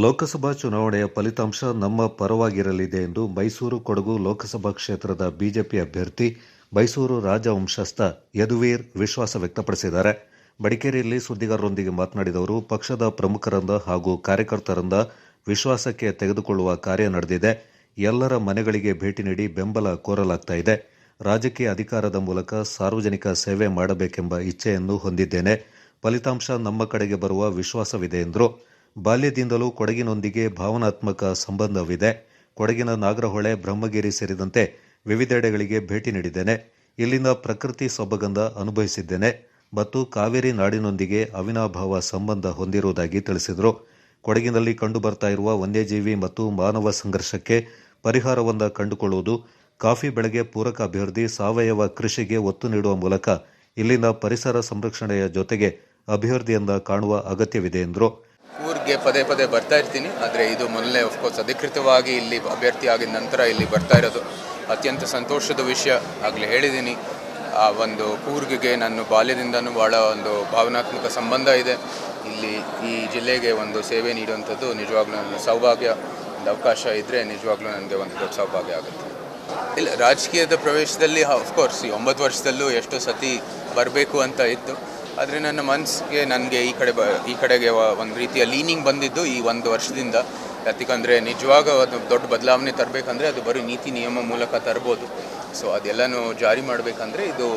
ಲೋಕಸಭಾ ಚುನಾವಣೆಯ ಫಲಿತಾಂಶ ನಮ್ಮ ಪರವಾಗಿರಲಿದೆ ಎಂದು ಮೈಸೂರು ಕೊಡಗು ಲೋಕಸಭಾ ಕ್ಷೇತ್ರದ ಬಿಜೆಪಿ ಅಭ್ಯರ್ಥಿ ಮೈಸೂರು ರಾಜವಂಶಸ್ಥ ಯದುವೀರ್ ವಿಶ್ವಾಸ ವ್ಯಕ್ತಪಡಿಸಿದ್ದಾರೆ. ಮಡಿಕೇರಿಯಲ್ಲಿ ಸುದ್ದಿಗಾರರೊಂದಿಗೆ ಮಾತನಾಡಿದ ಅವರು, ಪಕ್ಷದ ಪ್ರಮುಖರಿಂದ ಹಾಗೂ ಕಾರ್ಯಕರ್ತರಿಂದ ವಿಶ್ವಾಸಕ್ಕೆ ತೆಗೆದುಕೊಳ್ಳುವ ಕಾರ್ಯ ನಡೆದಿದೆ. ಎಲ್ಲರ ಮನೆಗಳಿಗೆ ಭೇಟಿ ನೀಡಿ ಬೆಂಬಲ ಕೋರಲಾಗ್ತಾ ಇದೆ. ರಾಜಕೀಯ ಅಧಿಕಾರದ ಮೂಲಕ ಸಾರ್ವಜನಿಕ ಸೇವೆ ಮಾಡಬೇಕೆಂಬ ಇಚ್ಛೆಯನ್ನು ಹೊಂದಿದ್ದೇನೆ. ಫಲಿತಾಂಶ ನಮ್ಮ ಕಡೆಗೆ ಬರುವ ವಿಶ್ವಾಸವಿದೆ ಎಂದರು. ಬಾಲ್ಯದಿಂದಲೂ ಕೊಡಗಿನೊಂದಿಗೆ ಭಾವನಾತ್ಮಕ ಸಂಬಂಧವಿದೆ. ಕೊಡಗಿನ ನಾಗರಹೊಳೆ, ಬ್ರಹ್ಮಗಿರಿ ಸೇರಿದಂತೆ ವಿವಿಧೆಡೆಗಳಿಗೆ ಭೇಟಿ ನೀಡಿದ್ದೇನೆ. ಇಲ್ಲಿನ ಪ್ರಕೃತಿ ಸೊಬಗಂದ ಅನುಭವಿಸಿದ್ದೇನೆ ಮತ್ತು ಕಾವೇರಿ ನಾಡಿನೊಂದಿಗೆ ಅವಿನಾಭಾವ ಸಂಬಂಧ ಹೊಂದಿರುವುದಾಗಿ ತಿಳಿಸಿದರು. ಕೊಡಗಿನಲ್ಲಿ ಕಂಡುಬರ್ತಾ ಇರುವ ವನ್ಯಜೀವಿ ಮತ್ತು ಮಾನವ ಸಂಘರ್ಷಕ್ಕೆ ಪರಿಹಾರವೊಂದ ಕಂಡುಕೊಳ್ಳುವುದು, ಕಾಫಿ ಬೆಳೆಗೆ ಪೂರಕ ಅಭಿವೃದ್ಧಿ, ಸಾವಯವ ಕೃಷಿಗೆ ಒತ್ತು ನೀಡುವ ಮೂಲಕ ಇಲ್ಲಿನ ಪರಿಸರ ಸಂರಕ್ಷಣೆಯ ಜೊತೆಗೆ ಅಭಿವೃದ್ಧಿಯಿಂದ ಕಾಣುವ ಅಗತ್ಯವಿದೆ ಎಂದರು. ಊರಿಗೆ ಪದೇ ಪದೇ ಬರ್ತಾ ಇರ್ತೀನಿ, ಆದರೆ ಇದು ಮೊದಲನೇ ಆಫ್ಕೋರ್ಸ್ ಅಧಿಕೃತವಾಗಿ ಇಲ್ಲಿ ಅಭ್ಯರ್ಥಿ ಆಗಿದ ನಂತರ ಇಲ್ಲಿ ಬರ್ತಾ ಇರೋದು ಅತ್ಯಂತ ಸಂತೋಷದ ವಿಷಯ. ಆಗಲೇ ಹೇಳಿದ್ದೀನಿ, ಆ ಒಂದು ಕೂರ್ಗಿಗೆ ನನ್ನ ಬಾಲ್ಯದಿಂದನೂ ಭಾಳ ಒಂದು ಭಾವನಾತ್ಮಕ ಸಂಬಂಧ ಇದೆ. ಇಲ್ಲಿ ಈ ಜಿಲ್ಲೆಗೆ ಒಂದು ಸೇವೆ ನೀಡುವಂಥದ್ದು ನಿಜವಾಗ್ಲೂ ನನ್ನ ಸೌಭಾಗ್ಯ. ಒಂದು ಅವಕಾಶ ಇದ್ದರೆ ನಿಜವಾಗ್ಲೂ ನನಗೆ ಒಂದು ದೊಡ್ಡ ಸೌಭಾಗ್ಯ ಆಗುತ್ತೆ. ಇಲ್ಲ, ರಾಜಕೀಯದ ಪ್ರವೇಶದಲ್ಲಿ ಆಫ್ಕೋರ್ಸ್ ಈ 9 ವರ್ಷದಲ್ಲೂ ಎಷ್ಟೋ ಸತಿ ಬರಬೇಕು ಅಂತ ಇತ್ತು. ಆದರೆ ನನ್ನ ಮನಸ್ಸಿಗೆ ನನಗೆ ಈ ಕಡೆಗೆ ಒಂದು ರೀತಿಯ ಲೀನಿಂಗ್ ಬಂದಿದ್ದು ಈ 1 ವರ್ಷದಿಂದ. ಯಾಕಂದರೆ ನಿಜವಾಗ ಅದು ದೊಡ್ಡ ಬದಲಾವಣೆ ತರಬೇಕಂದ್ರೆ ಅದು ಬರೀ ನೀತಿ ನಿಯಮ ಮೂಲಕ ತರ್ಬೋದು. ಸೊ ಅದೆಲ್ಲನೂ ಜಾರಿ ಮಾಡಬೇಕಂದ್ರೆ ಇದು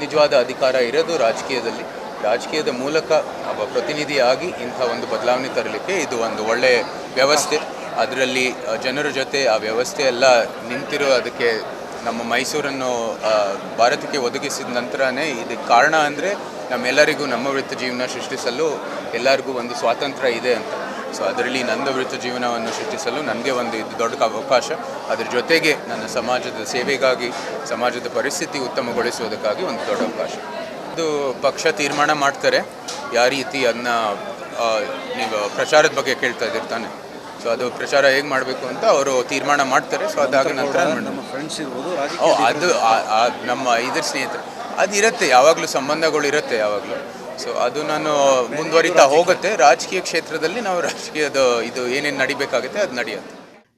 ನಿಜವಾದ ಅಧಿಕಾರ ಇರೋದು ರಾಜಕೀಯದಲ್ಲಿ. ರಾಜಕೀಯದ ಮೂಲಕ ಒಬ್ಬ ಪ್ರತಿನಿಧಿಯಾಗಿ ಇಂಥ ಒಂದು ಬದಲಾವಣೆ ತರಲಿಕ್ಕೆ ಇದು ಒಂದು ಒಳ್ಳೆಯ ವ್ಯವಸ್ಥೆ. ಅದರಲ್ಲಿ ಜನರ ಜೊತೆ ಆ ವ್ಯವಸ್ಥೆ ಎಲ್ಲ ನಿಂತಿರೋ ಅದಕ್ಕೆ ನಮ್ಮ ಮೈಸೂರನ್ನು ಭಾರತಕ್ಕೆ ಒದಗಿಸಿದ ನಂತರನೇ ಇದಕ್ಕೆ ಕಾರಣ ಅಂದರೆ ನಮ್ಮೆಲ್ಲರಿಗೂ ನಮ್ಮ ವೃತ್ತಿ ಜೀವನ ಸೃಷ್ಟಿಸಲು ಎಲ್ಲರಿಗೂ ಒಂದು ಸ್ವಾತಂತ್ರ್ಯ ಇದೆ ಅಂತ. ಸೊ ಅದರಲ್ಲಿ ನನ್ನ ವೃತ್ತಿ ಜೀವನವನ್ನು ಸೃಷ್ಟಿಸಲು ನನಗೆ ಒಂದು ಇದು ದೊಡ್ಡ ಅವಕಾಶ. ಅದರ ಜೊತೆಗೆ ನನ್ನ ಸಮಾಜದ ಸೇವೆಗಾಗಿ, ಸಮಾಜದ ಪರಿಸ್ಥಿತಿ ಉತ್ತಮಗೊಳಿಸುವುದಕ್ಕಾಗಿ ಒಂದು ದೊಡ್ಡ ಅವಕಾಶ. ಅದು ಪಕ್ಷ ತೀರ್ಮಾನ ಮಾಡ್ತಾರೆ ಯಾವ ರೀತಿ ಅದನ್ನ. ನೀವು ಪ್ರಚಾರದ ಬಗ್ಗೆ ಕೇಳ್ತಾ ಇದ್ದೀರಿ ತಾನೆ. ಸೊ ಅದು ಪ್ರಚಾರ ಹೇಗೆ ಮಾಡಬೇಕು ಅಂತ ಅವರು ತೀರ್ಮಾನ ಮಾಡ್ತಾರೆ. ಸೊ ಅದಾದ ನಂತರ ಅದು ನಮ್ಮ ಇದ್ರ ಸ್ನೇಹಿತರು ಅದು ಇರುತ್ತೆ, ಯಾವಾಗಲೂ ಸಂಬಂಧಗಳು ಇರುತ್ತೆ ಯಾವಾಗಲೂ. ಸೊ ಅದು ನಾನು ಮುಂದುವರಿತಾ ಹೋಗುತ್ತೆ. ರಾಜಕೀಯ ಕ್ಷೇತ್ರದಲ್ಲಿ ನಾವು ರಾಜಕೀಯದ ಇದು ಏನೇನು ನಡಿಬೇಕಾಗುತ್ತೆ ಅದು ನಡೆಯುತ್ತೆ.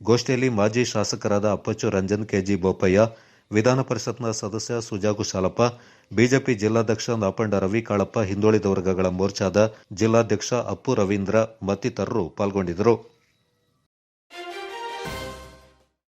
ಗೋಷ್ಠಿಯಲ್ಲಿ ಮಾಜಿ ಶಾಸಕರಾದ ಅಪ್ಪಚ್ಚು ರಂಜನ್, ಕೆಜಿ ಬೋಪಯ್ಯ, ವಿಧಾನ ಪರಿಷತ್ನ ಸದಸ್ಯ ಸುಜಾಗು ಶಾಲಪ್ಪ, ಬಿಜೆಪಿ ಜಿಲ್ಲಾಧ್ಯಕ್ಷ ನಾಪಂಡ ರವಿ ಕಾಳಪ್ಪ, ಹಿಂದುಳಿದ ವರ್ಗಗಳ ಮೋರ್ಚಾದ ಜಿಲ್ಲಾಧ್ಯಕ್ಷ ಅಪ್ಪು ರವೀಂದ್ರ ಮತ್ತಿತರರು ಪಾಲ್ಗೊಂಡಿದ್ದರು.